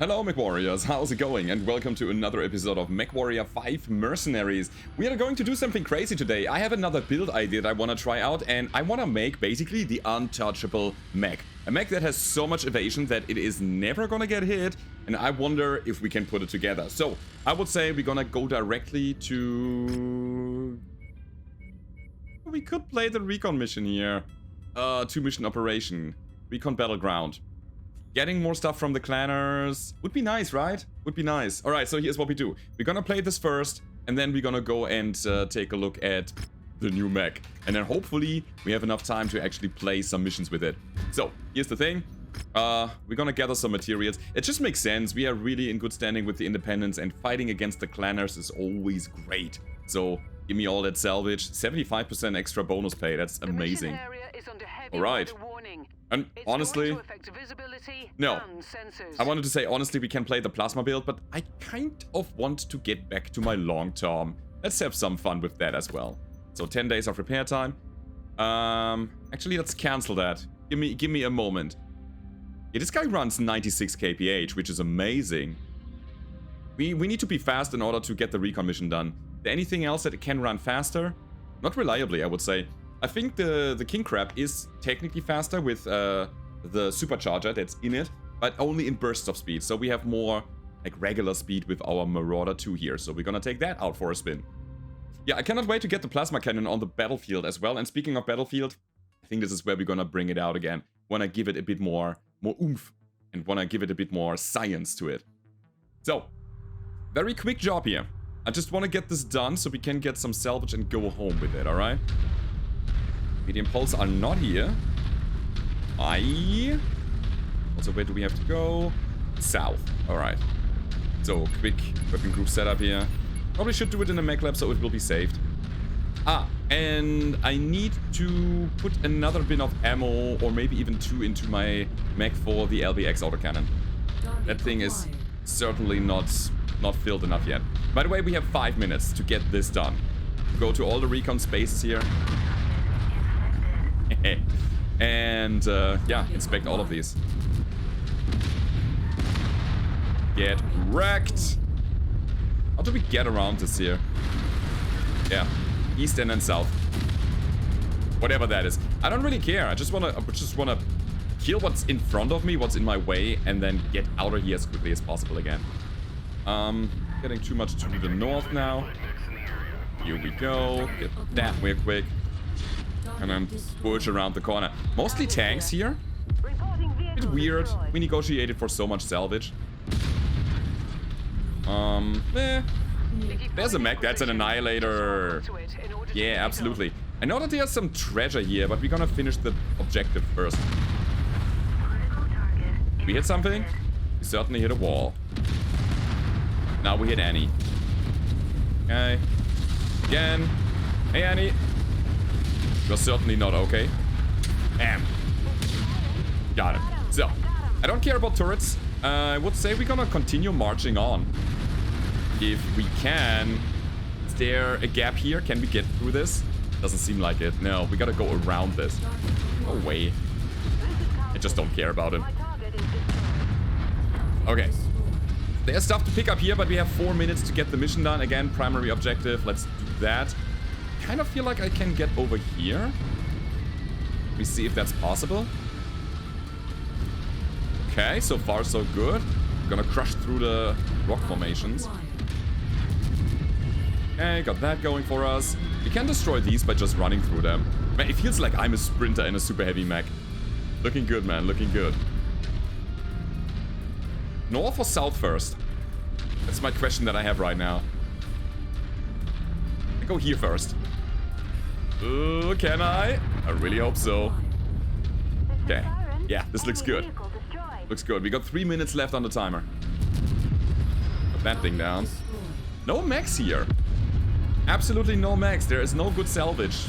Hello Mechwarriors, how's it going? And welcome to another episode of Mechwarrior 5 Mercenaries. We are going to do something crazy today. I have another build idea that I want to try out, and I want to make basically the untouchable mech. A mech that has so much evasion that it is never gonna get hit, and I wonder if we can put it together. So, I would say we're gonna go directly to... We could play the recon mission here. 2-mission operation. Recon Battleground. Getting more stuff from the clanners would be nice, right? Would be nice. Alright, so here's what we do. We're gonna play this first, and then we're gonna go and take a look at the new mech. And then hopefully we have enough time to actually play some missions with it. So, here's the thing. We're gonna gather some materials. It just makes sense. We are really in good standing with the independents, and fighting against the clanners is always great. So, give me all that salvage. 75% extra bonus pay. That's amazing. Alright. And honestly, no, I wanted to say honestly we can play the plasma build, but I kind of want to get back to my long term. Let's have some fun with that as well. So 10 days of repair time. Actually, let's cancel that. Give me a moment. Yeah, this guy runs 96 kph, which is amazing. We need to be fast in order to get the recon mission done. Is there anything else that can run faster? Not reliably, I would say. I think the King Crab is technically faster with the supercharger that's in it, but only in bursts of speed. So we have more like regular speed with our Marauder 2 here. So we're gonna take that out for a spin. Yeah, I cannot wait to get the plasma cannon on the battlefield as well. And speaking of battlefield, I think this is where we're gonna bring it out again. Wanna give it a bit more oomph, and wanna give it a bit more science to it. So, very quick job here. I just wanna get this done so we can get some salvage and go home with it, alright? Medium pulse are not here. Also, where do we have to go? South. Alright. So, quick weapon group setup here. Probably should do it in a MechLab so it will be saved. And I need to put another bin of ammo, or maybe even 2 into my mech for the LBX autocannon. That thing is certainly not filled enough yet. By the way, we have 5 minutes to get this done. Go to all the recon spaces here. And yeah, inspect all of these. Get wrecked. How do we get around this here? Yeah, east and then south. Whatever that is. I don't really care. I just wanna kill what's in front of me, what's in my way, and then get out of here as quickly as possible again. Getting too much to the north now. Here we go. Get that real quick. And then push around the corner. Mostly tanks here. Bit weird. We negotiated for so much salvage. There's a mech. That's an annihilator. Yeah, absolutely. I know that there's some treasure here, but we're gonna finish the objective first. We hit something? We certainly hit a wall. Now we hit Annie. Okay. Again. Hey, Annie. You're certainly not okay. Bam. Got it. So, I don't care about turrets. I would say we're gonna continue marching on. If we can. Is there a gap here? Can we get through this? Doesn't seem like it. No, we gotta go around this. No way. I just don't care about him. Okay. There's stuff to pick up here, but we have 4 minutes to get the mission done. Again, primary objective. Let's do that. Kind of feel like I can get over here. Let me see if that's possible. Okay, so far so good. Gonna crush through the rock formations. Okay, got that going for us. We can destroy these by just running through them. Man, it feels like I'm a sprinter in a super heavy mech. Looking good, man, looking good. North or south first? That's my question that I have right now. I go here first. Can I? I really hope so. Okay. Yeah, this looks good. Looks good. We got 3 minutes left on the timer. Put that thing down. No mechs here. Absolutely no mechs. There is no good salvage.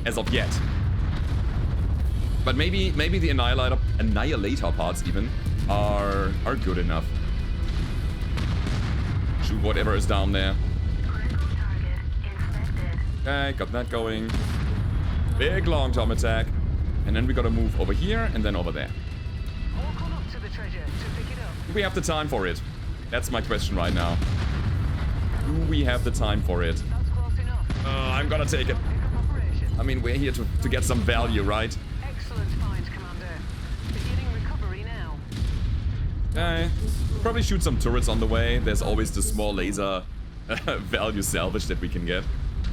As of yet. But maybe the annihilator parts even are good enough. Shoot whatever is down there. Okay, got that going. Big long-term attack. And then we gotta move over here and then over there. All come up to the treasure to pick it up. Do we have the time for it? That's my question right now. Do we have the time for it? I'm gonna take it. I mean, we're here to get some value, right? Excellent find, Commander. Beginning recovery now. Okay. Probably shoot some turrets on the way. There's always the small laser value salvage that we can get.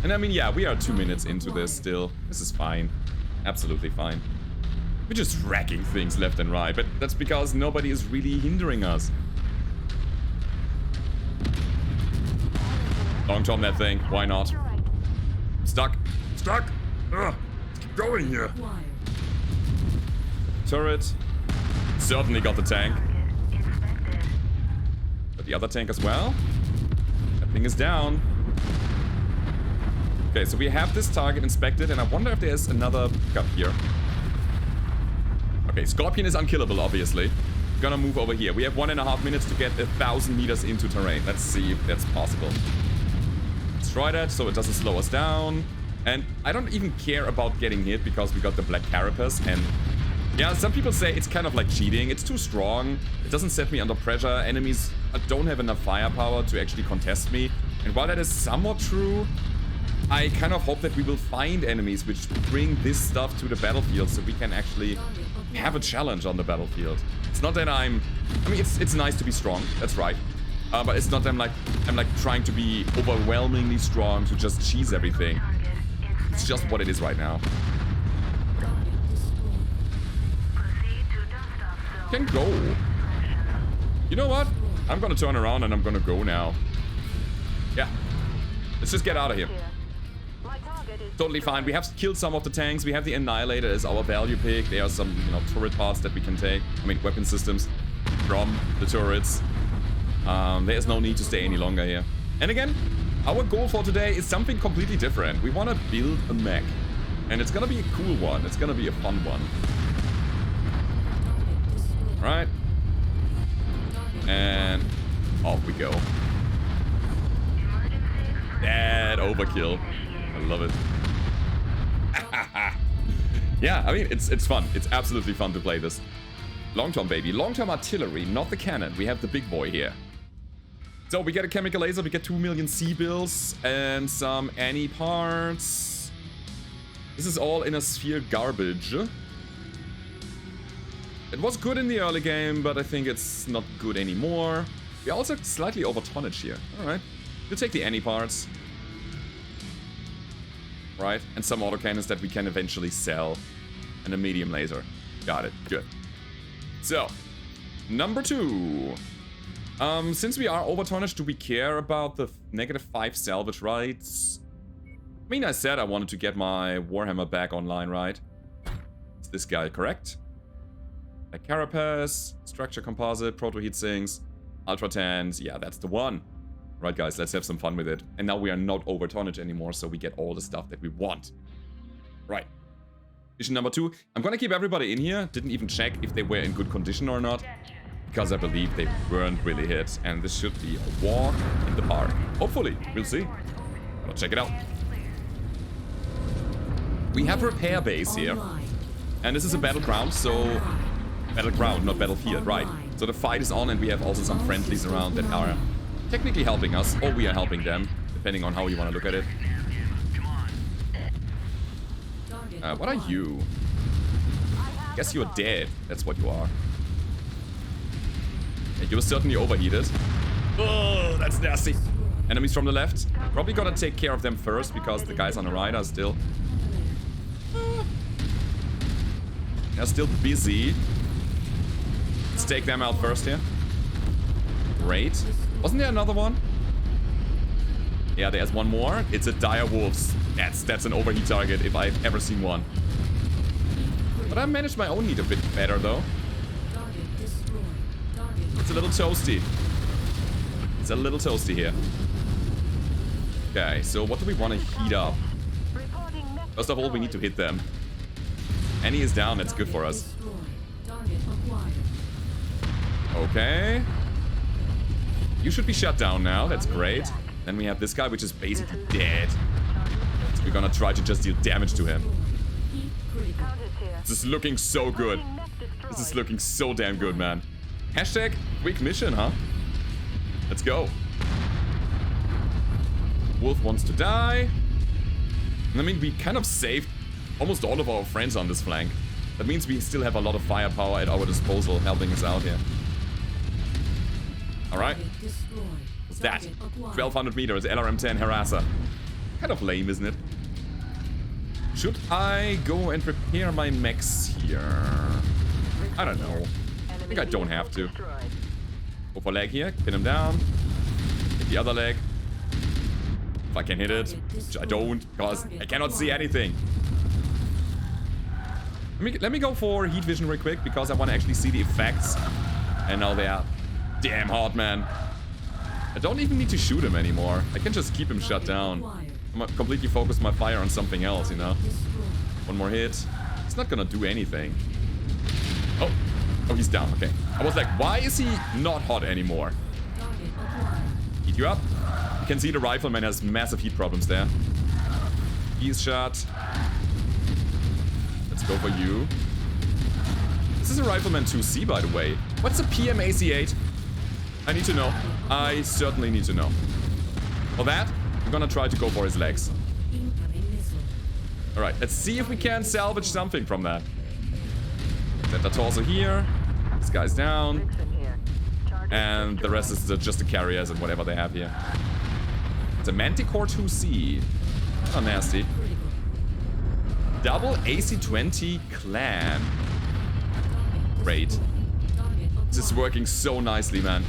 And I mean, yeah, we are 2 minutes into this still. This is fine. Absolutely fine. We're just wrecking things left and right, but that's because nobody is really hindering us. Long tom that thing. Why not? Stuck. Stuck! Ugh. Keep going here. Turret. Certainly got the tank. But the other tank as well. That thing is down. Okay, so we have this target inspected, and I wonder if there's another pickup here. Okay, Scorpion is unkillable, obviously. Gonna move over here. We have 1.5 minutes to get 1,000 meters into terrain. Let's see if that's possible. Destroy that so it doesn't slow us down. And I don't even care about getting hit because we got the black carapace. And yeah, some people say it's kind of like cheating. It's too strong. It doesn't set me under pressure. Enemies don't have enough firepower to actually contest me. And while that is somewhat true, I kind of hope that we will find enemies which bring this stuff to the battlefield so we can actually have a challenge on the battlefield. It's not that I mean, it's nice to be strong. That's right. But it's not that I'm like trying to be overwhelmingly strong to just cheese everything. It's just what it is right now. Can go. You know what? I'm gonna turn around and I'm gonna go now. Yeah. Let's just get out of here. Totally fine. We have killed some of the tanks. We have the Annihilator as our value pick. There are some, you know, turret parts that we can take. I mean, weapon systems from the turrets. There is no need to stay any longer here. And again, our goal for today is something completely different. We want to build a mech. And it's gonna be a cool one. It's gonna be a fun one. Alright. And off we go. That overkill. I love it. Yeah, I mean, it's fun. It's absolutely fun to play this. Long-term, baby. Long-term artillery, not the cannon. We have the big boy here. So we get a chemical laser, we get 2 million C-bills and some Annie parts. This is all in a sphere garbage. It was good in the early game, but I think it's not good anymore. We also slightly over tonnage here. Alright. We'll take the Annie parts. Right, and some autocannons that we can eventually sell. And a medium laser. Got it. Good. So, number 2. Since we are over tonnage, do we care about the -5 salvage rights? I mean, I said I wanted to get my Warhammer back online, right? Is this guy correct? A carapace, structure composite, proto heat sinks, ultra tans. Yeah, that's the one. Right, guys, let's have some fun with it. And now we are not over tonnage anymore, so we get all the stuff that we want. Right. Mission number 2. I'm gonna keep everybody in here. Didn't even check if they were in good condition or not, because I believe they weren't really hit. And this should be a walk in the park. Hopefully, we'll see. Let's check it out. We have repair base here. And this is a battleground, so... Battleground, not battlefield, right. So the fight is on, and we have also some friendlies around that are technically helping us, or we are helping them, depending on how you want to look at it. What are you? Guess you're dead. That's what you are. Yeah, you're certainly overheated. Oh, that's nasty. Enemies from the left. Probably gonna take care of them first, because the guys on the right are still... They're still busy. Let's take them out first here. Great. Wasn't there another one? Yeah, there's one more. It's a dire wolves. That's an overheat target if I've ever seen one. But I managed my own heat a bit better though. It's a little toasty. It's a little toasty here. Okay, so what do we want to heat up? First of all, we need to hit them. Annie is down, that's good for us. Okay. You should be shut down now, that's great. Then we have this guy, which is basically dead. So we're gonna try to just deal damage to him. This is looking so good. This is looking so damn good, man. Hashtag quick mission, huh? Let's go. Wolf wants to die. I mean, we kind of saved almost all of our friends on this flank. That means we still have a lot of firepower at our disposal, helping us out here. Alright. What's that? 1200 meters, LRM-10 harasser. Kind of lame, isn't it? Should I go and prepare my mechs here? I don't know. I think I don't have to. Go for leg here, pin him down. Hit the other leg. If I can hit it, which I don't, because I cannot see anything. Let me go for heat vision real quick, because I want to actually see the effects. And now they are damn hard, man. I don't even need to shoot him anymore. I can just keep him shut down. I'm completely focused my fire on something else, you know? One more hit. It's not gonna do anything. Oh, he's down, okay. I was like, why is he not hot anymore? Heat you up. You can see the rifleman has massive heat problems there. He's shot. Let's go for you. This is a Rifleman 2C, by the way. What's a PMAC-8? I need to know. I certainly need to know. For that, I'm gonna try to go for his legs. Alright, let's see if we can salvage something from that. Set the torso here. This guy's down. And the rest is just the carriers and whatever they have here. It's a Manticore 2C. Oh, nasty. Double AC-20 clan. Great. This is working so nicely, man.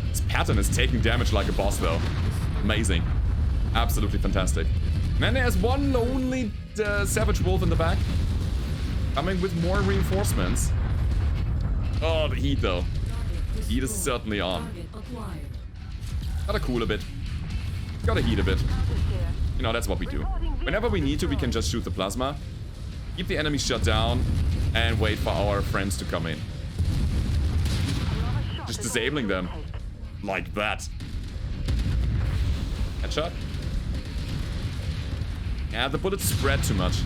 This pattern is taking damage like a boss, though. Amazing. Absolutely fantastic. Man, there's one lonely Savage Wolf in the back. Coming with more reinforcements. Oh, the heat, though. Heat is certainly on. Gotta cool a bit. Gotta heat a bit. You know, that's what we do. Whenever we need to, we can just shoot the plasma. Keep the enemy shut down. And wait for our friends to come in. Just disabling them. Like that. Headshot. Yeah, the bullets spread too much.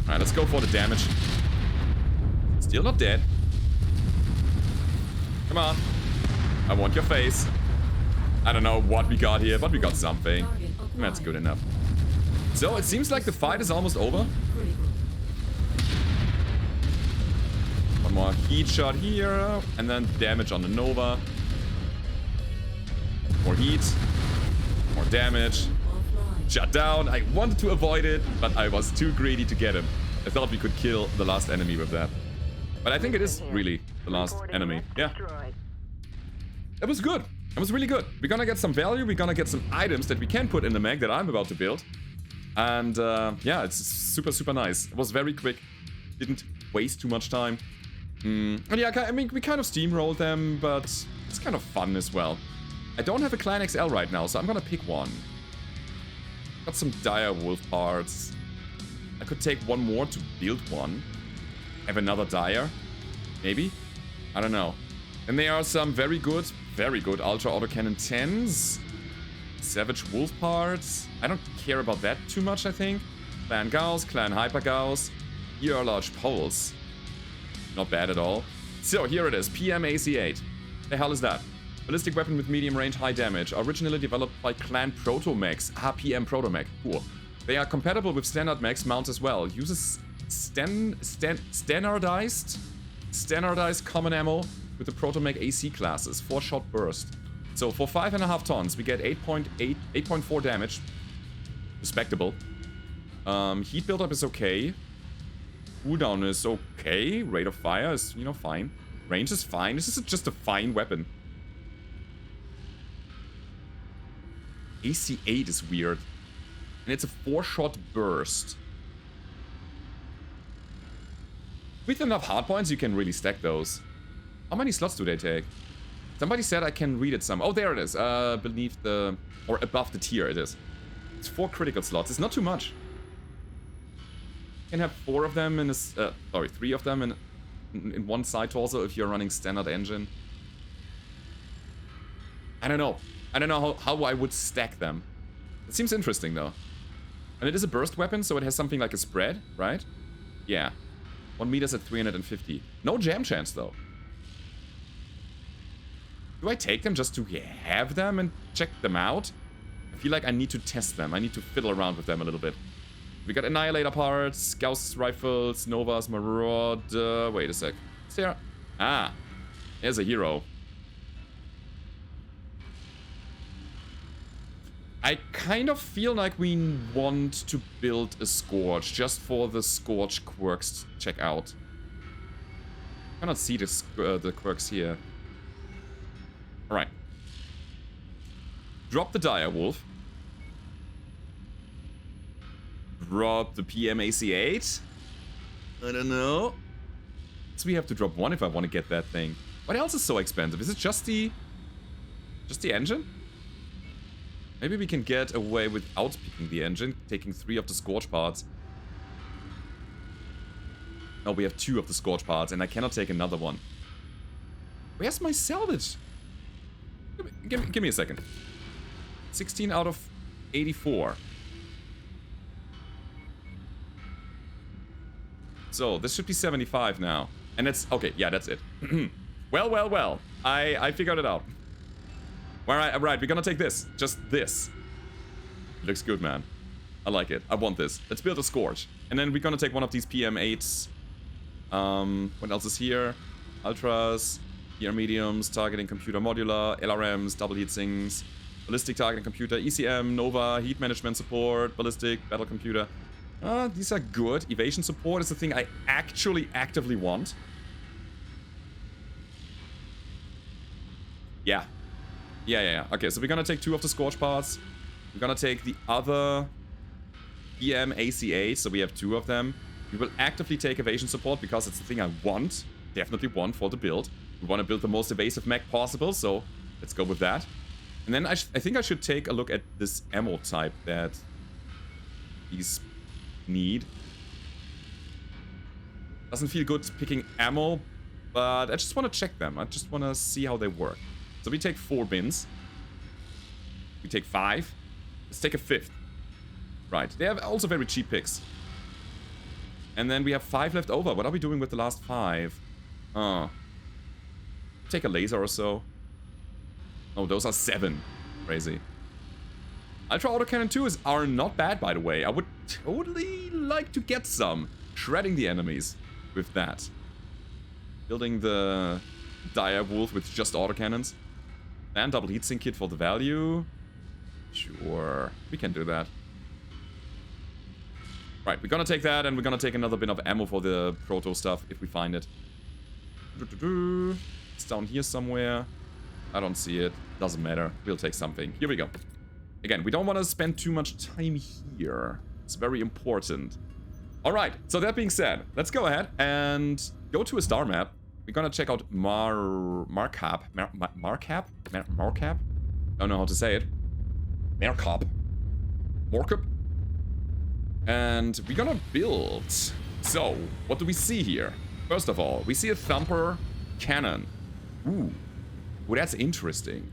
Alright, let's go for the damage. Still not dead. Come on. I want your face. I don't know what we got here, but we got something. That's good enough. So, it seems like the fight is almost over. One more heat shot here. And then damage on the Nova. More heat. More damage. Shut down. I wanted to avoid it, but I was too greedy to get him. I thought we could kill the last enemy with that. But I think it is really the last enemy. Yeah. That was good. That was really good. We're gonna get some value. We're gonna get some items that we can put in the mech that I'm about to build. And yeah, it's super, super nice. It was very quick. Didn't waste too much time. And yeah, I mean, we kind of steamrolled them, but it's kind of fun as well. I don't have a Clan XL right now, so I'm gonna pick one. Got some dire wolf parts. I could take one more to build one. Have another dire. Maybe? I don't know. And there are some very good Ultra Autocannon 10s. Savage wolf parts. I don't care about that too much, I think. Clan Gauss, Clan Hyper Gauss. Here are large poles. Not bad at all. So here it is, PMAC-8. The hell is that? Ballistic weapon with medium range, high damage. Originally developed by Clan Protomechs. PM Protomech. Cool. They are compatible with standard mechs mounts as well. Uses standardized common ammo with the Protomech AC classes. 4-shot burst. So for 5.5 tons, we get 8.4 damage. Respectable. Heat buildup is okay. Cooldown is okay. Rate of fire is, you know, fine. Range is fine. This is just a fine weapon. AC-8 is weird. And it's a 4-shot burst. With enough hardpoints, you can really stack those. How many slots do they take? Somebody said I can read it some. Oh, there it is. Beneath the... Or above the tier it is. It's 4 critical slots. It's not too much. You can have 4 of them in a... sorry, 3 of them in one side torso if you're running standard engine. I don't know. I don't know how I would stack them. It seems interesting, though. And it is a burst weapon, so it has something like a spread, right? Yeah. 1 meters at 350. No jam chance, though. Do I take them just to have them and check them out? I feel like I need to test them. I need to fiddle around with them a little bit. We got Annihilator parts, Gauss rifles, Novas, Marauder. Wait a sec. Is there? Ah. There's a hero. I kind of feel like we want to build a Scourge just for the Scourge quirks to check out. I cannot see the quirks here. Alright. Drop the Dire Wolf. Drop the PMAC-8. I don't know. So we have to drop one if I want to get that thing. What else is so expensive? Is it just the engine? Maybe we can get away without picking the engine, taking 3 of the Scourge parts. No, we have 2 of the Scourge parts, and I cannot take another one. Where's my salvage? Give me a second. 16 out of 84. So, this should be 75 now. And that's... Okay, yeah, that's it. Well. I figured it out. Alright, we're gonna take this. Just this. Looks good, man. I like it. I want this. Let's build a Scourge. And then we're gonna take one of these PM8s. What else is here? Ultras. Here mediums, targeting computer modular, LRMs, double heat sinks, ballistic targeting computer, ECM, Nova, heat management support, ballistic, battle computer. These are good. Evasion support is the thing I actually actively want. Yeah. Okay, so we're gonna take 2 of the Scourge parts. We're gonna take the other EM AC8, so we have 2 of them. We will actively take evasion support because it's the thing I want. Definitely want for the build. We want to build the most evasive mech possible, so let's go with that. And then I think I should take a look at this ammo type that these need. Doesn't feel good picking ammo, but I just want to check them. I just want to see how they work. So we take 4 bins. We take 5. Let's take a 5th. Right, they have also very cheap picks. And then we have 5 left over. What are we doing with the last 5? Take a laser or so. Oh, those are 7. Crazy. Ultra Autocannon 2s are not bad, by the way. I would totally like to get some. Shredding the enemies with that. Building the Dire Wolf with just autocannons. And double heatsink kit for the value. Sure, we can do that. Right, we're gonna take that, and we're gonna take another bin of ammo for the proto stuff if we find it. It's down here somewhere. I don't see it. Doesn't matter. We'll take something. Here we go. Again, we don't want to spend too much time here. It's very important. Alright, so that being said, let's go ahead and go to a star map. We're gonna check out Markap. Markap? Markap? I don't know how to say it. Markap. Markup. And we're gonna build. So, what do we see here? First of all, we see a thumper cannon. Ooh, that's interesting.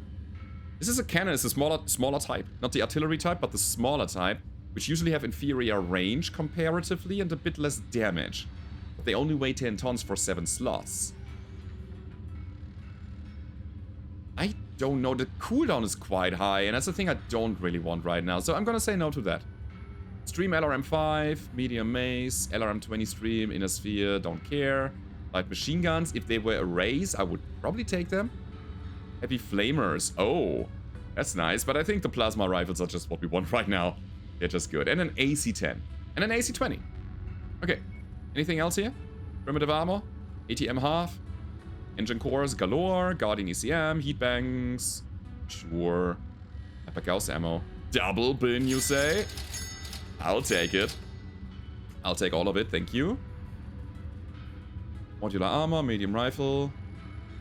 This is a cannon. It's a smaller type. Not the artillery type, but the smaller type, which usually have inferior range comparatively and a bit less damage. But they only weigh 10 tons for 7 slots. I don't know. The cooldown is quite high, and that's the thing I don't really want right now. So I'm gonna say no to that. Stream LRM5, medium mace, LRM20 stream, inner sphere, don't care. Light machine guns, if they were a race, I would probably take them. Heavy flamers, oh, that's nice, but I think the plasma rifles are just what we want right now. They're just good. And an AC-10, and an AC-20. Okay, anything else here? Primitive armor, ATM half, engine cores galore, Guardian ECM, heat banks, sure. Epic Gauss ammo. Double bin, you say? I'll take it. I'll take all of it, thank you. Modular armor, medium rifle.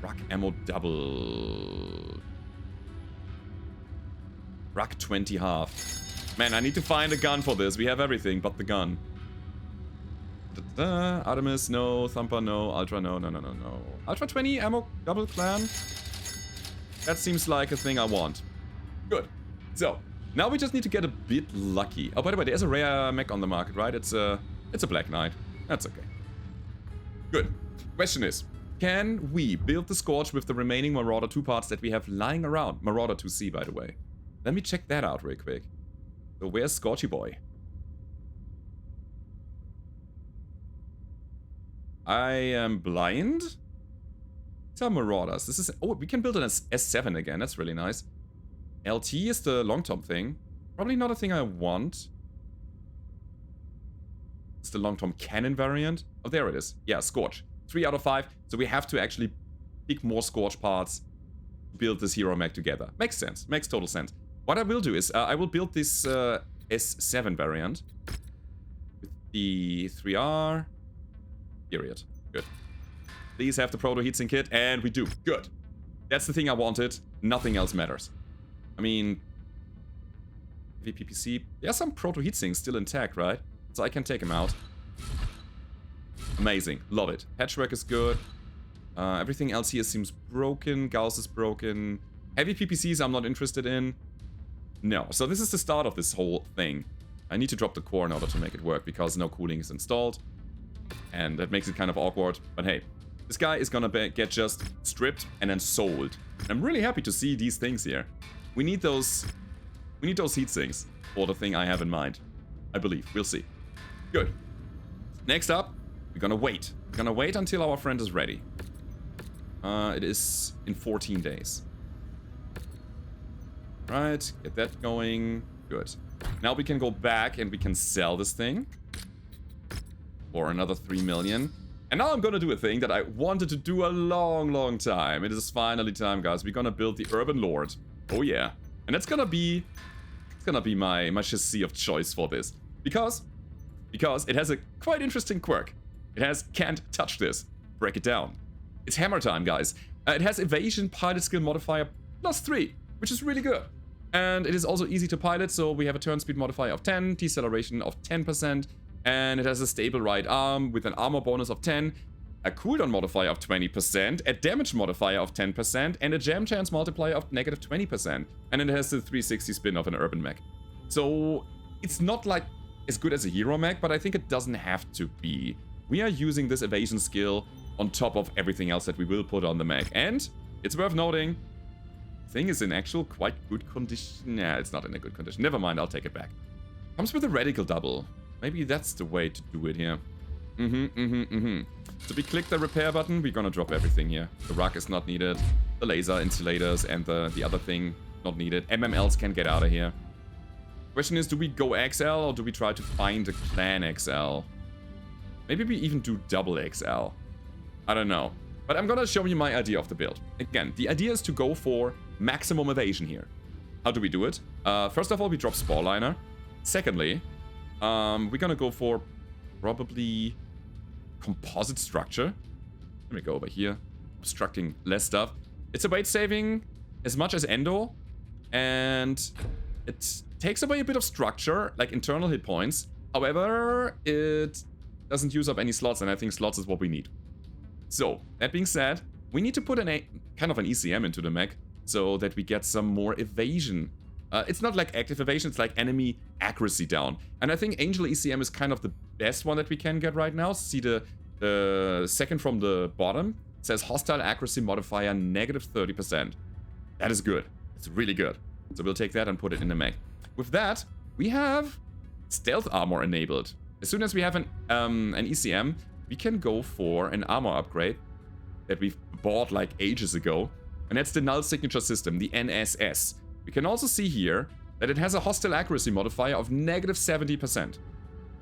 Rock ammo double. Rock 20 half. Man, I need to find a gun for this. We have everything but the gun. Artemis, no. Thumper, no. Ultra, no. Ultra 20 ammo double clan. That seems like a thing I want. Good. So, Now we just need to get a bit lucky. Oh, by the way, there's a rare mech on the market, right? It's a Black Knight. That's okay. Good. Question is, can we build the Scorch with the remaining Marauder 2 parts that we have lying around? Marauder 2C, by the way. Let me check that out real quick. So where's Scorchy Boy? I am blind. These are Marauders. This is... Oh, we can build an S7 again. That's really nice. LT is the long-term thing. Probably not a thing I want. It's the long-term cannon variant. Oh, there it is. Yeah, Scorch. 3 out of 5. So we have to actually pick more Scorch parts to build this hero mech together. Makes sense. Makes total sense. What I will do is I will build this S7 variant with the 3R. Period. Good. Please have the proto heatsink kit, and we do. Good. That's the thing I wanted. Nothing else matters. I mean, VPPC. There's some proto heatsinks still intact, right? So I can take him out. Amazing. Love it. Patchwork is good. Everything else here seems broken. Gauss is broken. Heavy PPCs I'm not interested in. No. So this is the start of this whole thing. I need to drop the core in order to make it work because no cooling is installed. And that makes it kind of awkward. But hey, this guy is gonna get just stripped and then sold. And I'm really happy to see these things here. We need those heat sinks for the thing I have in mind. I believe. We'll see. Good. Next up, we're gonna wait. We're gonna wait until our friend is ready. It is in 14 days. Right, get that going. Good. Now we can go back and we can sell this thing for another 3 million. And now I'm gonna do a thing that I wanted to do a long time. It is finally time, guys. We're gonna build the Urban Lord. Oh yeah. And it's gonna be my chassis of choice for this. Because it has a quite interesting quirk. It has can't touch this. Break it down. It's hammer time, guys. It has evasion pilot skill modifier +3, which is really good. And it is also easy to pilot, so we have a turn speed modifier of 10, deceleration of 10%, and it has a stable right arm with an armor bonus of 10, a cooldown modifier of 20%, a damage modifier of 10%, and a jam chance multiplier of -20%. And it has the 360 spin of an urban mech. So it's not like as good as a hero mech, but I think it doesn't have to be. We are using this evasion skill on top of everything else that we will put on the mech. And it's worth noting, the thing is in actual quite good condition. Nah, it's not in a good condition. Never mind, I'll take it back. Comes with a radical double. Maybe that's the way to do it here. So we click the repair button, we're gonna drop everything here. The rug is not needed. The laser insulators and the other thing not needed. MMLs can get out of here. Question is, do we go XL or do we try to find a clan XL? Maybe we even do double XL. I don't know. But I'm gonna show you my idea of the build. Again, the idea is to go for maximum evasion here. How do we do it? First of all, we drop Spore Liner. Secondly, we're gonna go for probably composite structure. Let me go over here. Obstructing less stuff. It's a weight saving as much as Endo. And it takes away a bit of structure, like internal hit points. However, it doesn't use up any slots, and I think slots is what we need. So, that being said, we need to put kind of an ECM into the mech so that we get some more evasion. It's not like active evasion, it's like enemy accuracy down. And I think Angel ECM is kind of the best one that we can get right now. See the second from the bottom. It says hostile accuracy modifier -30%. That is good. It's really good. So we'll take that and put it in the mech. With that, we have stealth armor enabled. As soon as we have an ECM, we can go for an armor upgrade that we've bought like ages ago. And that's the null signature system, the NSS. We can also see here that it has a hostile accuracy modifier of -70%.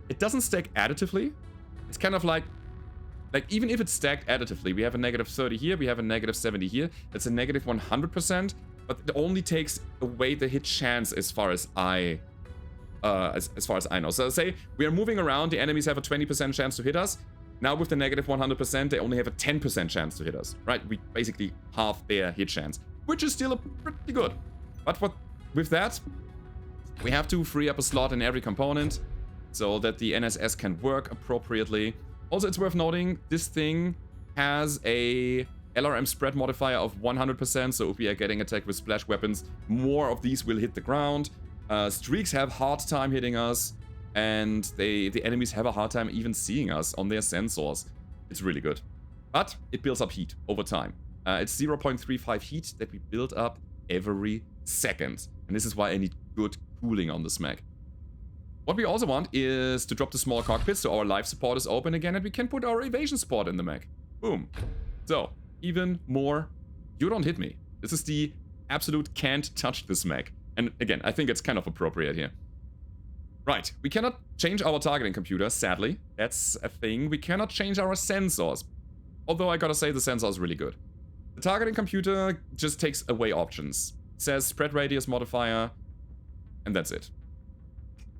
It doesn't stack additively. It's kind of like even if it's stacked additively, we have a -30 here, we have a -70 here. That's a -100%, but it only takes away the hit chance as far as I know. So say we are moving around, the enemies have a 20% chance to hit us. Now with the -100%, they only have a 10% chance to hit us, right? We basically half their hit chance, which is still pretty good. But with that, we have to free up a slot in every component so that the NSS can work appropriately. Also, it's worth noting, this thing has a LRM spread modifier of 100%, so if we are getting attacked with splash weapons, more of these will hit the ground. Streaks have hard time hitting us, and the enemies have a hard time even seeing us on their sensors. It's really good. But it builds up heat over time. It's 0.35 heat that we build up every second. And this is why I need good cooling on this mech. What we also want is to drop the small cockpit so our life support is open again and we can put our evasion support in the mech. Boom. So, even more, you don't hit me. This is the absolute can't touch this mech. And again, I think it's kind of appropriate here. Right, we cannot change our targeting computer, sadly. That's a thing. We cannot change our sensors. Although I gotta say the sensor is really good. The targeting computer just takes away options. It says spread radius modifier, and that's it.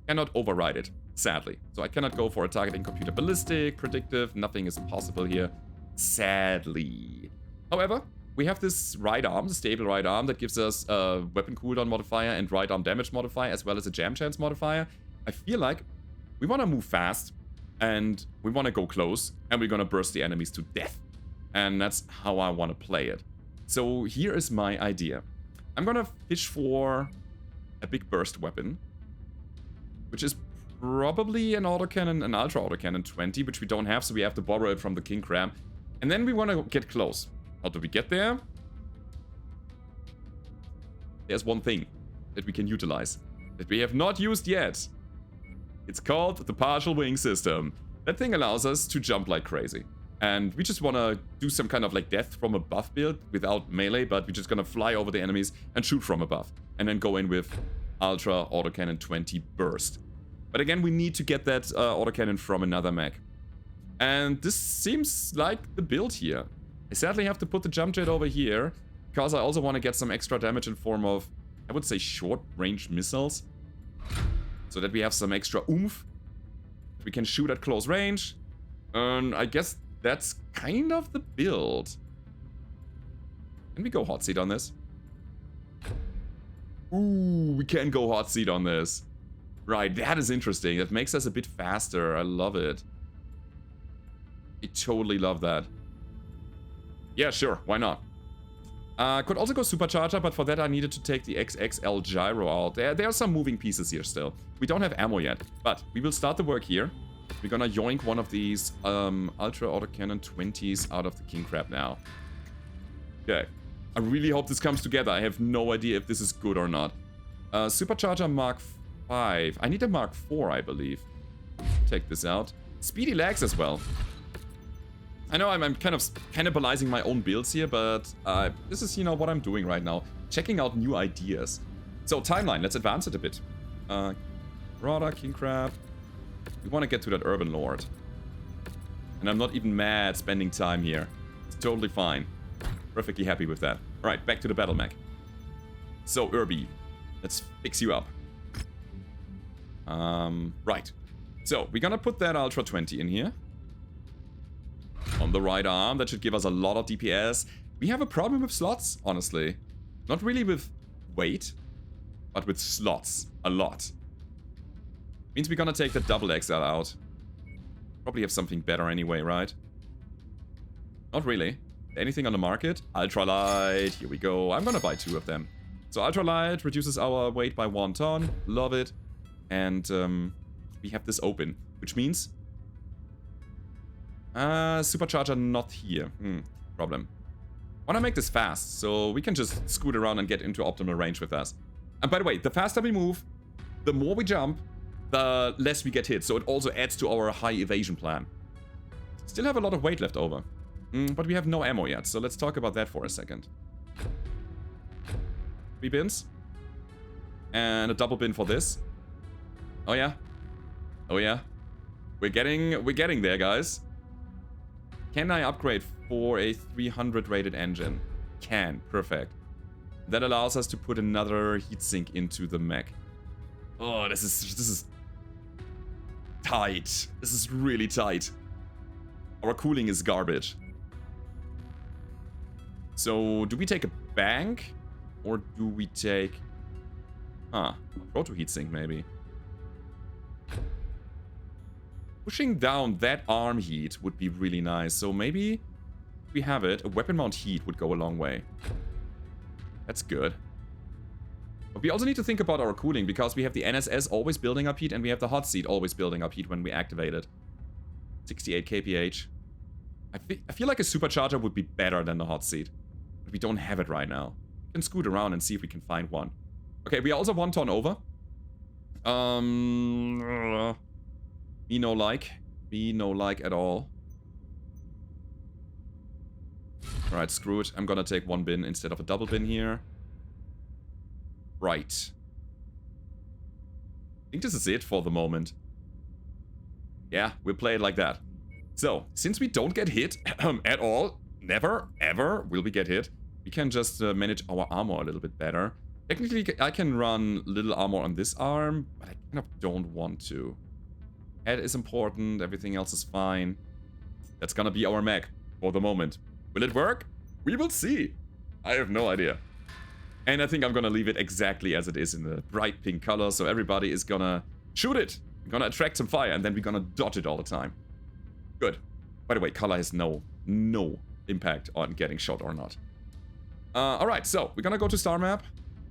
Cannot override it, sadly. So I cannot go for a targeting computer ballistic, predictive, nothing is possible here. Sadly. However, we have this right arm, the stable right arm, that gives us a weapon cooldown modifier and right arm damage modifier, as well as a jam chance modifier. I feel like we want to move fast, and we want to go close, and we're going to burst the enemies to death. And that's how I want to play it. So here is my idea. I'm going to fish for a big burst weapon, which is probably an autocannon, an ultra autocannon 20, which we don't have, so we have to borrow it from the king crab. And then we want to get close. How do we get there? There's one thing that we can utilize, that we have not used yet. It's called the partial wing system. That thing allows us to jump like crazy. And we just want to do some kind of like death from above build without melee, but we're just going to fly over the enemies and shoot from above. And then go in with ultra autocannon 20 burst. But again, we need to get that autocannon from another mech. And this seems like the build here. I sadly have to put the jump jet over here, because I also want to get some extra damage in form of, I would say, short-range missiles. So that we have some extra oomph. We can shoot at close range. And I guess that's kind of the build. Can we go hot seat on this? Ooh, we can go hot seat on this. Right, that is interesting. That makes us a bit faster. I love it. I totally love that. Yeah, sure. Why not? Could also go supercharger, but for that I needed to take the XXL gyro out. There are some moving pieces here still. We don't have ammo yet, but we will start the work here. We're gonna yoink one of these ultra autocannon 20s out of the king crab now. Okay. I really hope this comes together. I have no idea if this is good or not. Supercharger Mark 5. I need a Mark 4, I believe. Take this out. Speedy legs as well. I know I'm kind of cannibalizing my own builds here, but this is, you know, what I'm doing right now. Checking out new ideas. So, timeline. Let's advance it a bit. Rada, king crab. We want to get to that urban lord. And I'm not even mad spending time here. It's totally fine. Perfectly happy with that. Alright, back to the battle mech. So, Urbie, let's fix you up. Right. So, we're gonna put that Ultra 20 in here. On the right arm, that should give us a lot of DPS. We have a problem with slots, honestly. Not really with weight, but with slots. A lot. Means we're gonna take the double XL out. Probably have something better anyway, right? Not really. Anything on the market? Ultralight, here we go. I'm gonna buy 2 of them. So Ultralight reduces our weight by 1 ton. Love it. And we have this open, which means... supercharger not here. Problem. Wanna make this fast, so we can just scoot around and get into optimal range with us. And by the way, the faster we move, the more we jump, the less we get hit. So it also adds to our high evasion plan. Still have a lot of weight left over. But we have no ammo yet, so let's talk about that for a second. 3 bins. And a double bin for this. Oh yeah. Oh yeah. We're getting there, guys. Can I upgrade for a 300 rated engine? Can. Perfect. That allows us to put another heatsink into the mech. Oh, this is tight. This is really tight. Our cooling is garbage. So, do we take a bank? Or do we take... a proto heatsink, maybe. Pushing down that arm heat would be really nice. So maybe we have it. A weapon mount heat would go a long way. That's good. But we also need to think about our cooling, because we have the NSS always building up heat, and we have the hot seat always building up heat when we activate it. 68 kph. I feel like a supercharger would be better than the hot seat. But we don't have it right now. We can scoot around and see if we can find one. Okay, we are also 1 ton over. Me no like. Me no like at all. Alright, screw it. I'm gonna take 1 bin instead of a double bin here. Right. I think this is it for the moment. Yeah, we'll play it like that. So, since we don't get hit at all, never, ever will we get hit, we can just manage our armor a little bit better. Technically, I can run little armor on this arm, but I kind of don't want to. Head is important, everything else is fine. That's gonna be our mech for the moment. Will it work? We will see. I have no idea. And I think I'm gonna leave it exactly as it is in the bright pink color, so everybody is gonna shoot it. We're gonna attract some fire, and then we're gonna dodge it all the time. Good. By the way, color has no impact on getting shot or not. Alright, so we're gonna go to star map.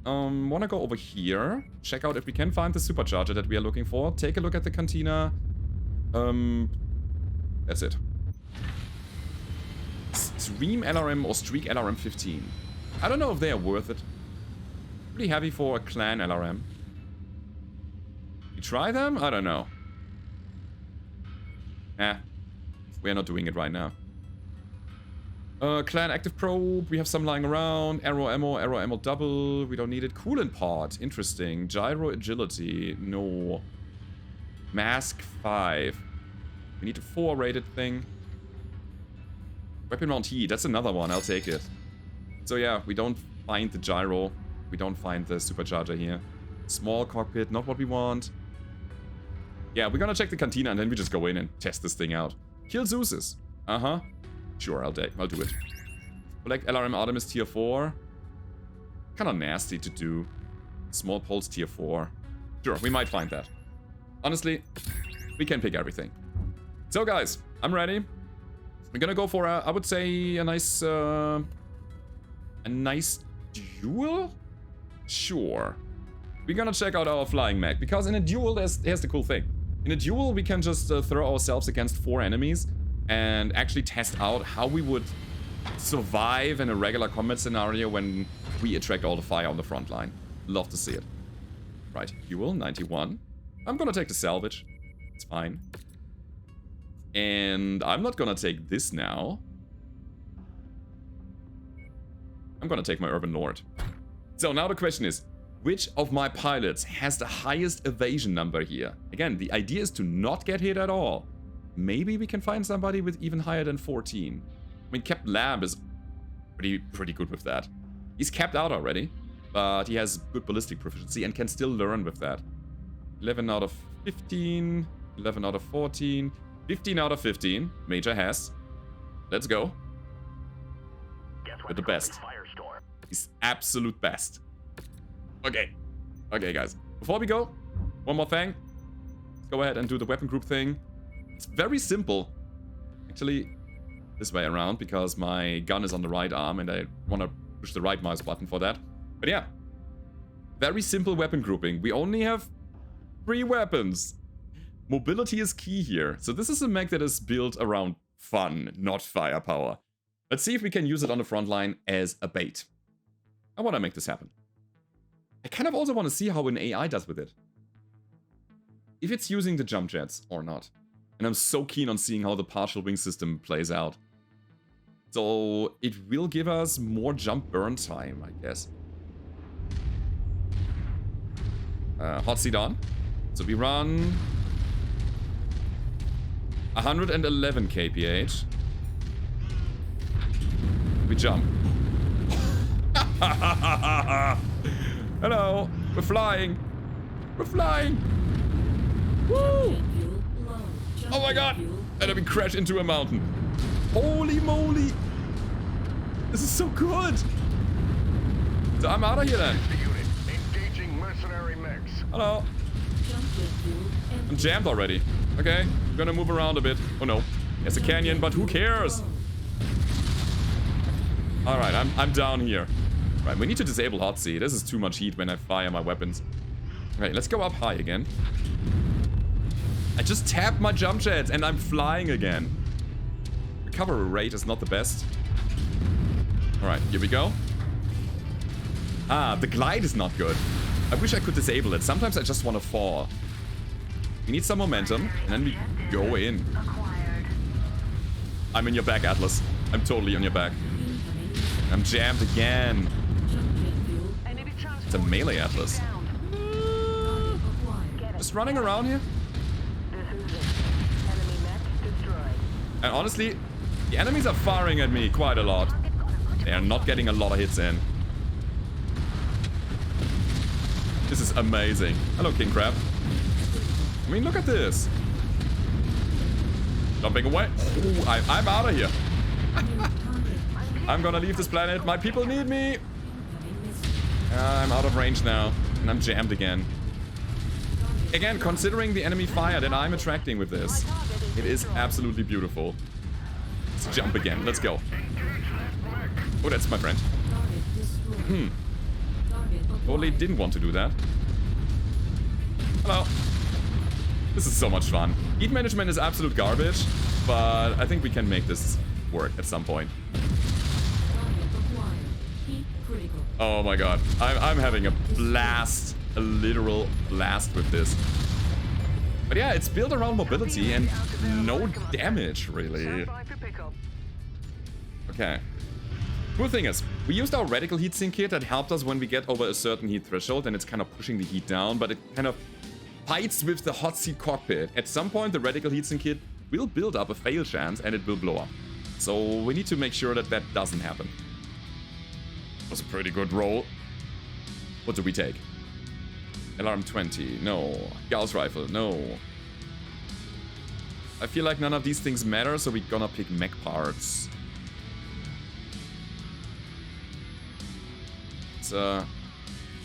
Wanna go over here, check out if we can find the supercharger that we are looking for. Take a look at the cantina. That's it. Stream LRM or Streak LRM 15. I don't know if they are worth it. Pretty heavy for a clan LRM. You try them? I don't know. We're not doing it right now. Clan active probe, we have some lying around. Arrow ammo double, we don't need it. Coolant pod, interesting. Gyro agility, no. Mask 5. We need a 4 rated thing. Weapon mount heat, that's another one, I'll take it. So yeah, we don't find the gyro. We don't find the supercharger here. Small cockpit, not what we want. Yeah, we're gonna check the cantina and then we just go in and test this thing out. Kill Zeus's. Sure, I'll do it. Collect LRM Artemis tier 4. Kinda nasty to do. Small pulse tier 4. Sure, we might find that. Honestly, we can pick everything. So guys, I'm ready. We're gonna go for I would say a nice duel? Sure. We're gonna check out our flying mech, because in a duel, here's the cool thing. In a duel, we can just throw ourselves against 4 enemies and actually test out how we would survive in a regular combat scenario when we attract all the fire on the front line. Love to see it. Right, duel, 91. I'm gonna take the salvage. It's fine. And I'm not gonna take this now. I'm gonna take my Urban Lord. So now the question is, which of my pilots has the highest evasion number here? Again, the idea is to not get hit at all. Maybe we can find somebody with even higher than 14. I mean, MechLab is pretty good with that. He's capped out already, but he has good ballistic proficiency and can still learn with that. 11 out of 15, 11 out of 14, 15 out of 15. Major has. Let's go. With the best. He's absolute best. Okay. Okay, guys. Before we go, one more thing. Let's go ahead and do the weapon group thing. It's very simple. Actually, this way around, because my gun is on the right arm and I want to push the right mouse button for that. But yeah. Very simple weapon grouping. We only have 3 weapons. Mobility is key here. So this is a mech that is built around fun, not firepower. Let's see if we can use it on the front line as a bait. I want to make this happen. I kind of also want to see how an AI does with it. If it's using the jump jets or not. And I'm so keen on seeing how the partial wing system plays out. So it will give us more jump burn time, I guess. Hot seat on. So we run 111 kph. We jump. Hello, we're flying. We're flying. Woo! Oh my god! And then we crash into a mountain. Holy moly! This is so good! So I'm out of here then. Engaging mercenary mechs. Hello. I'm jammed already. Okay, I'm gonna move around a bit. Oh no, there's a canyon, but who cares? Alright, I'm down here. Right, we need to disable hot seat. This is too much heat when I fire my weapons. Okay, let's go up high again. I just tapped my jump jets and I'm flying again. Recovery rate is not the best. Alright, here we go. Ah, the glide is not good. I wish I could disable it. Sometimes I just want to fall. We need some momentum, and then we go in. I'm in your back, Atlas. I'm totally on your back. I'm jammed again. It's a melee Atlas. Just running around here. And honestly, the enemies are firing at me quite a lot. They are not getting a lot of hits in. This is amazing. Hello, King Crab. I mean, look at this. Jumping away. Ooh, I'm out of here. I'm gonna leave this planet. My people need me. I'm out of range now. And I'm jammed again. Again, considering the enemy fire that I'm attracting with this, it is absolutely beautiful. Let's jump again. Let's go. Oh, that's my friend. Totally didn't want to do that. Hello. This is so much fun. Heat management is absolute garbage, but I think we can make this work at some point. Oh my god. I'm having a blast. A literal blast with this. But yeah, it's built around mobility and no damage, really. Okay. Cool thing is, we used our radical heatsink kit that helped us when we get over a certain heat threshold, and it's kind of pushing the heat down, but it kind of fights with the hot seat cockpit. At some point, the radical heatsink kit will build up a fail chance and it will blow up. So we need to make sure that that doesn't happen. That was a pretty good roll. What do we take? Alarm 20, no. Gauss rifle, no. I feel like none of these things matter, so we're gonna pick mech parts. It's a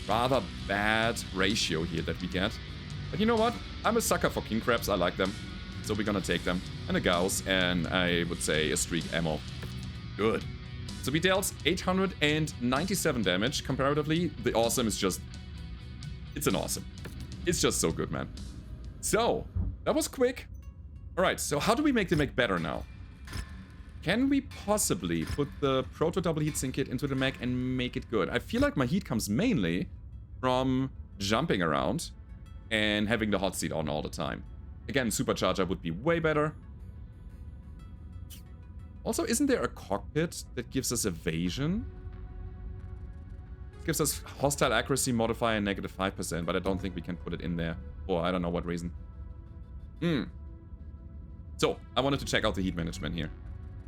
rather bad ratio here that we get. But you know what? I'm a sucker for king crabs, I like them. So we're gonna take them. And a Gauss, and I would say a streak ammo. Good. So we dealt 897 damage. Comparatively, the awesome is just... It's an awesome. It's just so good, man. So, that was quick. Alright, so how do we make the mech better now? Can we possibly put the proto double heatsink kit into the mech and make it good? I feel like my heat comes mainly from jumping around and having the hot seat on all the time. Again, supercharger would be way better. Also, isn't there a cockpit that gives us evasion? It gives us hostile accuracy modifier negative 5%, but I don't think we can put it in there. For I don't know what reason. So, I wanted to check out the heat management here.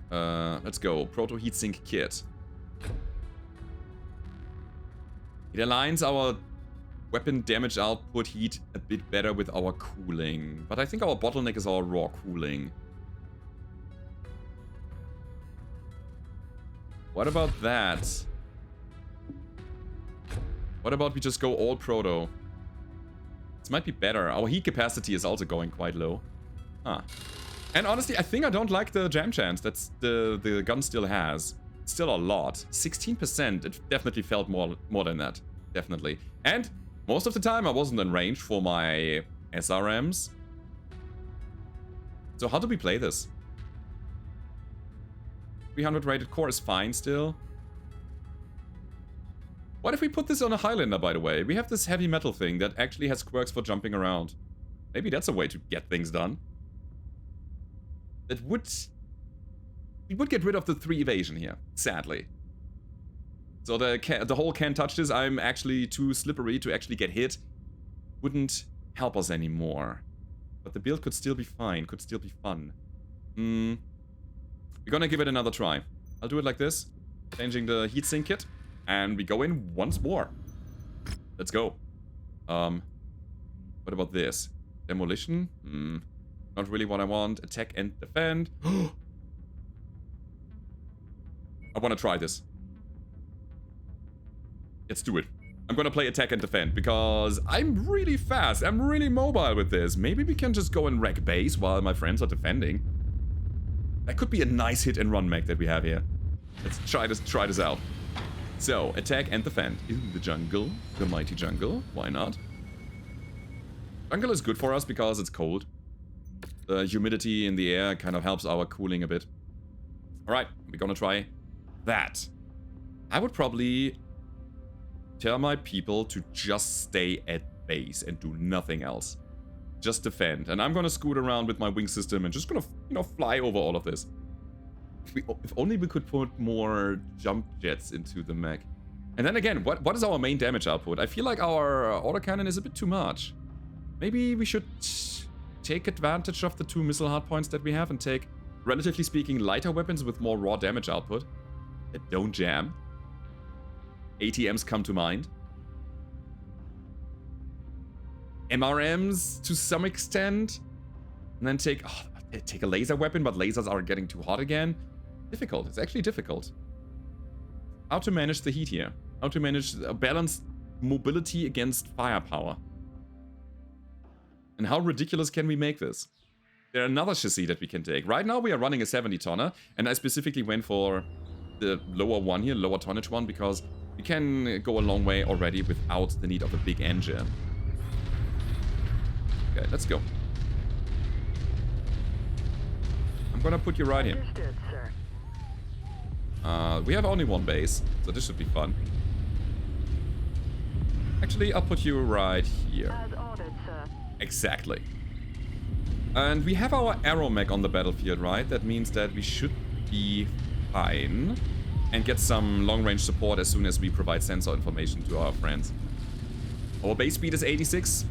Let's go. Proto heatsink kit. It aligns our weapon damage output heat a bit better with our cooling. But I think our bottleneck is our raw cooling. What about that? What about we just go all proto? This might be better. Our heat capacity is also going quite low. Huh. And honestly, I think I don't like the jam chance that the gun still has. It's still a lot. 16%. It definitely felt more than that. Definitely. And most of the time I wasn't in range for my SRMs. So how do we play this? 300 rated core is fine still. What if we put this on a Highlander, by the way? We have this heavy metal thing that actually has quirks for jumping around. Maybe that's a way to get things done. That would... We would get rid of the 3 evasion here, sadly. So the whole can't touch this, I'm actually too slippery to actually get hit. Wouldn't help us anymore. But the build could still be fine, could still be fun. We're gonna give it another try. I'll do it like this. Changing the heatsink kit. And we go in once more. Let's go. What about this? Demolition? Not really what I want. Attack and defend. I want to try this. Let's do it. I'm gonna play attack and defend because I'm really fast. I'm really mobile with this. Maybe we can just go and wreck base while my friends are defending. That could be a nice hit and run mech that we have here. Let's try this out. So, attack and defend in the jungle. The mighty jungle. Why not? Jungle is good for us because it's cold. The humidity in the air kind of helps our cooling a bit. Alright, we're gonna try that. I would probably tell my people to just stay at base and do nothing else. Just defend. And I'm gonna scoot around with my wing system and just gonna, you know, fly over all of this. If only we could put more jump jets into the mech. And then again, what is our main damage output? I feel like our autocannon is a bit too much. Maybe we should take advantage of the 2 missile hardpoints that we have and take, relatively speaking, lighter weapons with more raw damage output that don't jam. ATMs come to mind. MRMs to some extent. And then take a laser weapon, but lasers are getting too hot again. Difficult. It's actually difficult. How to manage the heat here. How to manage a balanced mobility against firepower. And how ridiculous can we make this? There's another chassis that we can take. Right now we are running a 70-tonner, and I specifically went for the lower one here, lower tonnage one, because we can go a long way already without the need of a big engine. Okay, let's go. I'm gonna put you right here. Understood, sir. We have only one base, so this should be fun. Actually, I'll put you right here. As ordered, sir. Exactly. And we have our arrow mech on the battlefield, right? That means that we should be fine and get some long-range support as soon as we provide sensor information to our friends. Our base speed is 86,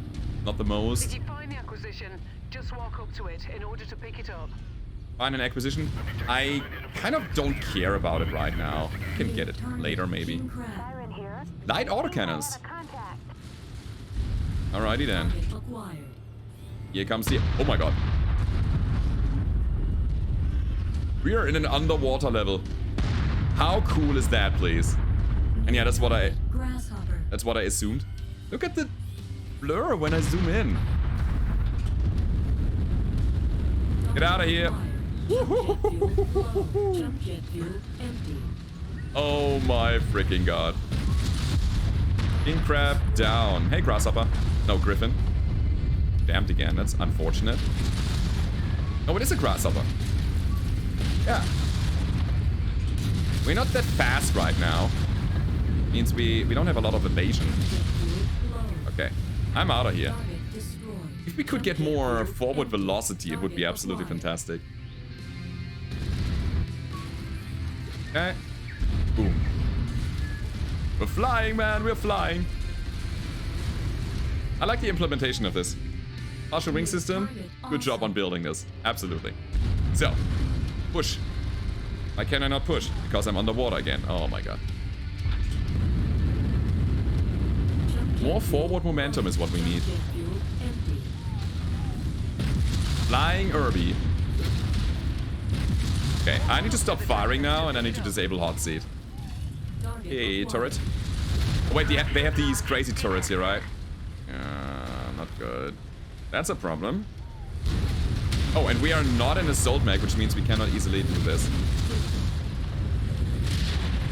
not the Did most. you find the acquisition? Just walk up to it in order to pick it up. Find an acquisition. I kind of don't care about it right now. Can get it later, maybe. Siren here. Light autocannons. Contact. Alrighty then. Here comes the... Oh my god. We are in an underwater level. How cool is that, please? And yeah, that's what I assumed. Look at the blur when I zoom in. Get out of here. Oh my freaking god. King crab down. Hey, grasshopper. No, griffin. Damned again. That's unfortunate. Oh, it is a grasshopper. Yeah. We're not that fast right now. Means we don't have a lot of evasion. Okay. I'm out of here. If we could get more forward velocity, it would be absolutely fantastic. Okay. Boom. We're flying, man. We're flying. I like the implementation of this. Partial wing system. Good job on building this. Absolutely. So, push. Why can I not push? Because I'm underwater again. Oh my god. More forward momentum is what we need. Flying Urbie. Okay, I need to stop firing now, and I need to disable hot seat. Hey, turret. Oh, wait, they have these crazy turrets here, right? Not good. That's a problem. Oh, and we are not an assault mech, which means we cannot easily do this.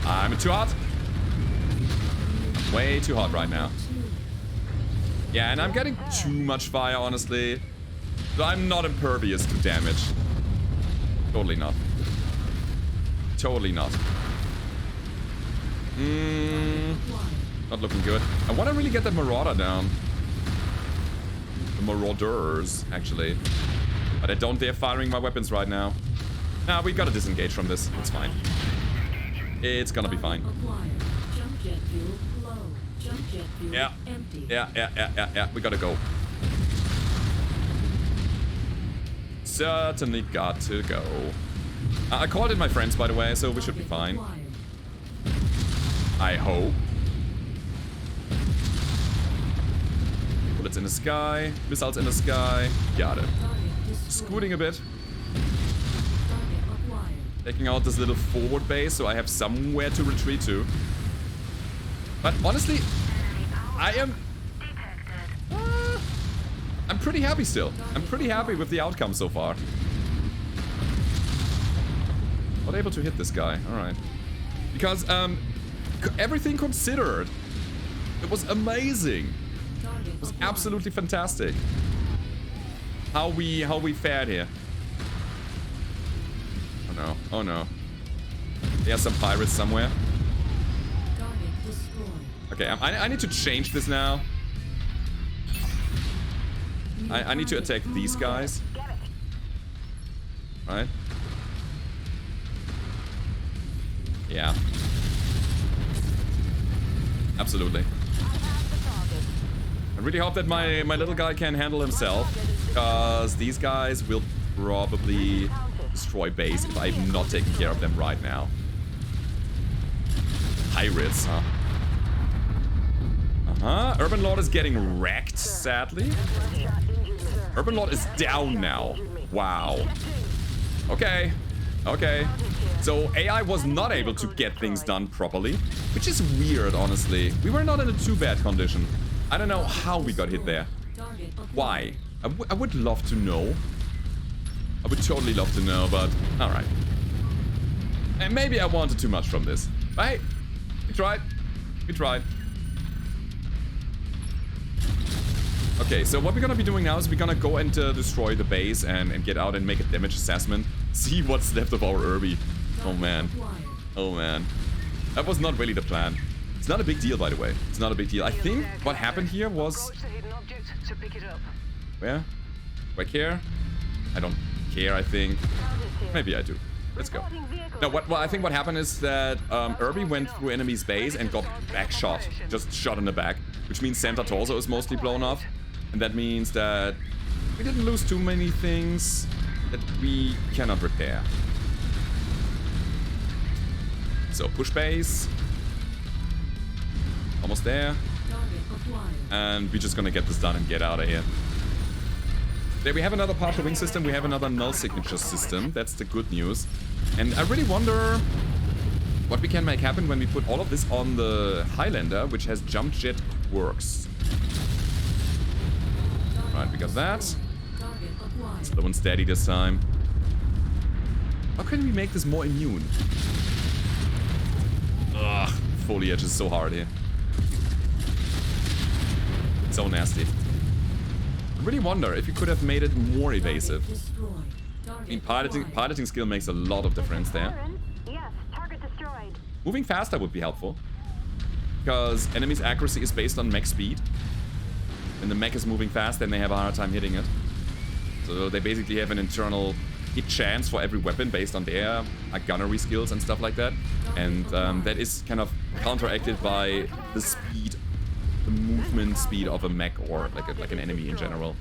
I'm too hot. Way too hot right now. Yeah, and I'm getting too much fire, honestly. So I'm not impervious to damage. Totally not. Totally not. Not looking good. I want to really get that Marauder down. The Marauders, actually. But I don't dare firing my weapons right now. Nah, we gotta disengage from this. It's fine. It's gonna be fine. Yeah. Yeah. We gotta go. Certainly got to go. I called in my friends, by the way, so we should be fine. I hope. Bullets in the sky. Missiles in the sky. Got it. Scooting a bit. Taking out this little forward base so I have somewhere to retreat to. But honestly, I'm pretty happy still. I'm pretty happy with the outcome so far. Not able to hit this guy. Alright. Because, everything considered. It was amazing. It was absolutely fantastic. How we fared here. Oh no. Oh no. There's some pirates somewhere. Okay, I need to change this now. I need to attack these guys. Right? Yeah. Absolutely. I really hope that my little guy can handle himself, because these guys will probably destroy base if I'm not taking care of them right now. Pirates, huh? Urban Lord is getting wrecked, sadly. Urban Lord is down now. Wow. Okay. Okay. So AI was not able to get things done properly, which is weird, honestly. We were not in a too bad condition. I don't know how we got hit there. Why? I would love to know. I would totally love to know, but alright. And maybe I wanted too much from this. But hey, we tried. We tried. Okay, so what we're gonna be doing now is we're gonna go and destroy the base and get out and make a damage assessment. See what's left of our Urbie. Oh man. Oh man. That was not really the plan. It's not a big deal, by the way. It's not a big deal. I think what happened here was... Where? Do I care? I don't care, I think. Maybe I do. Let's go. No, I think what happened is that Urbie went through enemy's base and got back shot. Just shot in the back. Which means center torso is mostly blown off. And that means that we didn't lose too many things that we cannot repair. So push base. Almost there. And we're just gonna get this done and get out of here. There we have another partial wing system. We have another null signature system. That's the good news. And I really wonder what we can make happen when we put all of this on the Highlander, which has jump jet works. Right, we got that. Slow and steady this time. How can we make this more immune? Ugh, foliage is so hard here. So nasty. I really wonder if you could have made it more evasive. I mean, piloting skill makes a lot of difference there. Moving faster would be helpful, because enemies' accuracy is based on mech speed. When the mech is moving fast, then they have a hard time hitting it. So they basically have an internal hit chance for every weapon based on their gunnery skills and stuff like that. And that is kind of counteracted by the speed, the movement speed of a mech or like an enemy in general.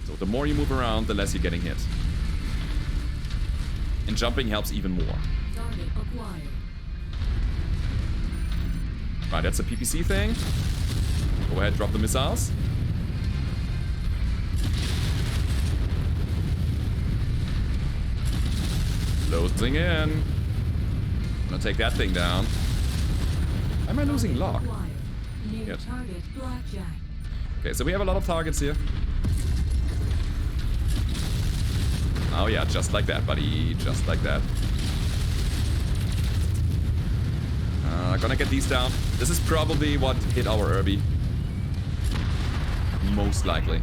So the more you move around, the less you're getting hit. And jumping helps even more. Right, that's a PPC thing. Go ahead, drop the missiles. Closing in. I'm gonna take that thing down. Why am I losing lock? Good. Okay, so we have a lot of targets here. Oh yeah, just like that, buddy. Just like that. Gonna get these down. This is probably what hit our Urbie. Most likely.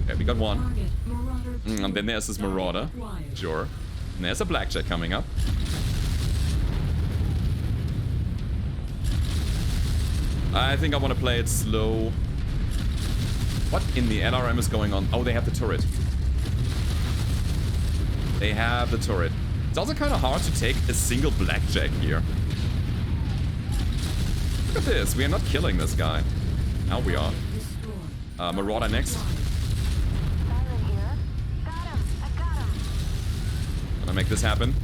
Okay, we got one. And then there's this Marauder. Sure. And there's a Blackjack coming up. I think I want to play it slow. What in the LRM is going on? Oh, they have the turret. They have the turret. It's also kind of hard to take a single Blackjack here. Look at this. We are not killing this guy. Now we are. Marauder next. Gonna make this happen.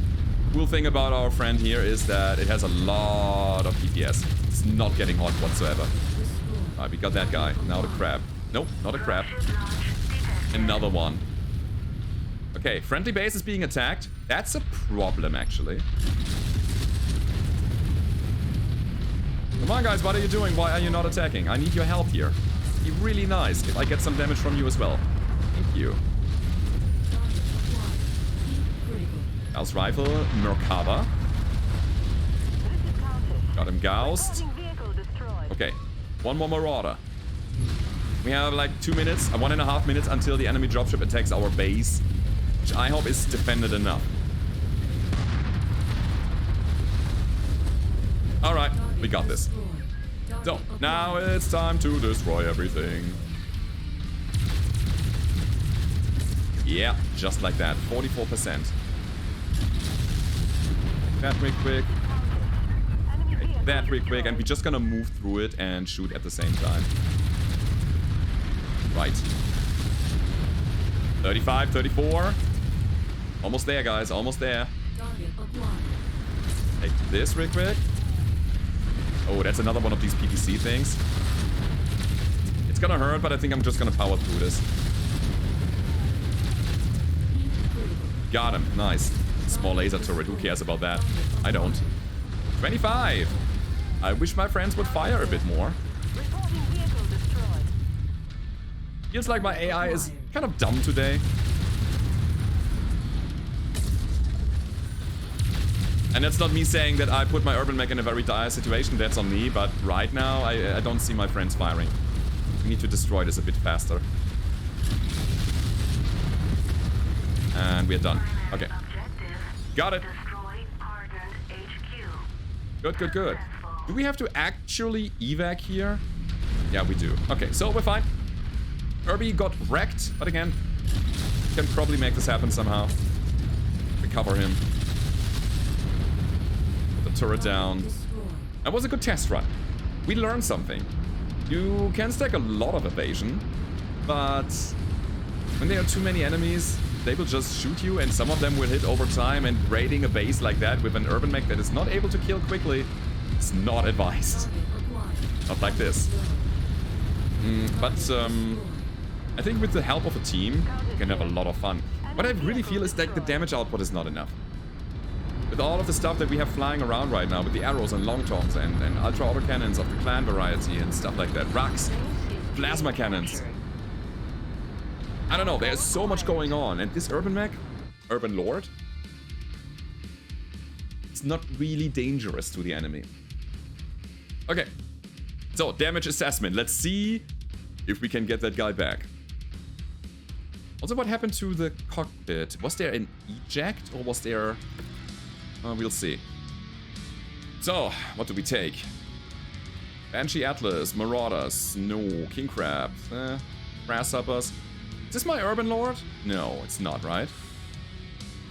Cool thing about our friend here is that it has a lot of DPS. It's not getting hot whatsoever. Alright, we got that guy. Now the crab. Nope, not a crab. Another one. Okay, friendly base is being attacked. That's a problem, actually. Come on, guys, what are you doing? Why are you not attacking? I need your help here. It'd be really nice if I get some damage from you as well. Thank you. House Rifle, Merkava. Got him goused. Reporting vehicle destroyed. Okay, one more Marauder. We have like 2 minutes, 1.5 minutes until the enemy dropship attacks our base, which I hope is defended enough. Alright, we got this. So, now it's time to destroy everything. Yeah, just like that. 44%. That real quick. That real quick. And we're just gonna move through it and shoot at the same time. Right. 35, 34. Almost there, guys. Almost there. Take this real quick. Oh, that's another one of these PPC things. It's gonna hurt, but I think I'm just gonna power through this. Got him. Nice. Small laser turret. Who cares about that? I don't. 25. I wish my friends would fire a bit more. Reporting vehicle destroyed. Feels like my AI is kind of dumb today. And that's not me saying that I put my urban mech in a very dire situation. That's on me. But right now, I don't see my friends firing. We need to destroy this a bit faster. And we're done. Okay. Got it. Good, good, good. Do we have to actually evac here? Yeah, we do. Okay, so we're fine. Urbie got wrecked, but again, can probably make this happen somehow. Recover him. Put the turret down. That was a good test run. We learned something. You can stack a lot of evasion, but when there are too many enemies, they will just shoot you, and some of them will hit over time, and raiding a base like that with an urban mech that is not able to kill quickly is not advised. Not like this. But I think with the help of a team, you can have a lot of fun. What I really feel is that the damage output is not enough. With all of the stuff that we have flying around right now, with the arrows and long toms and ultra autocannons of the clan variety and stuff like that, rucks, plasma cannons. I don't know, there's so much going on, and this urban mech, urban lord, it's not really dangerous to the enemy. Okay, so damage assessment. Let's see if we can get that guy back. Also, what happened to the cockpit? Was there an eject, or was there... we'll see. So, what do we take? Banshee Atlas, Marauders, Snow, King Crab, Grasshoppers. Is this my Urban Lord? No, it's not, right?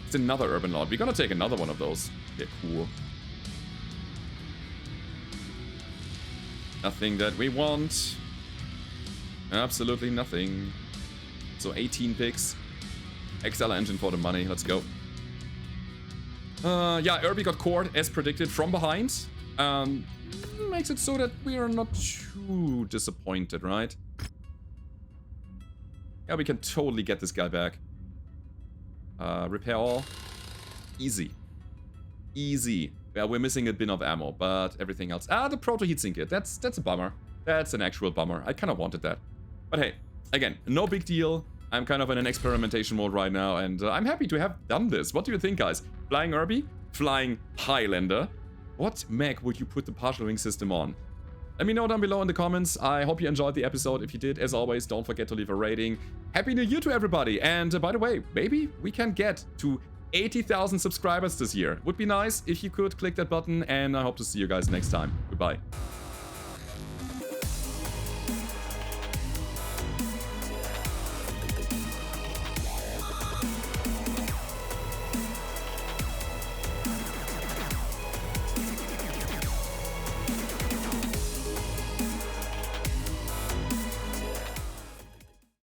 It's another Urban Lord. We're gonna take another one of those. They're cool. Nothing that we want. Absolutely nothing. So 18 picks. XL engine for the money. Let's go. Yeah, Urbie got cored as predicted from behind. Makes it so that we are not too disappointed, right? Yeah, we can totally get this guy back. Repair all. Easy. Easy. Yeah, we're missing a bin of ammo, but everything else... the proto heatsink kit. That's a bummer. That's an actual bummer. I kind of wanted that. But hey, again, no big deal. I'm kind of in an experimentation mode right now, and I'm happy to have done this. What do you think, guys? Flying Urbie? Flying Highlander? What mech would you put the partial wing system on? Let me know down below in the comments. I hope you enjoyed the episode. If you did, as always, don't forget to leave a rating. Happy New Year to everybody. And by the way, maybe we can get to 80,000 subscribers this year. Would be nice if you could click that button, and I hope to see you guys next time. Goodbye.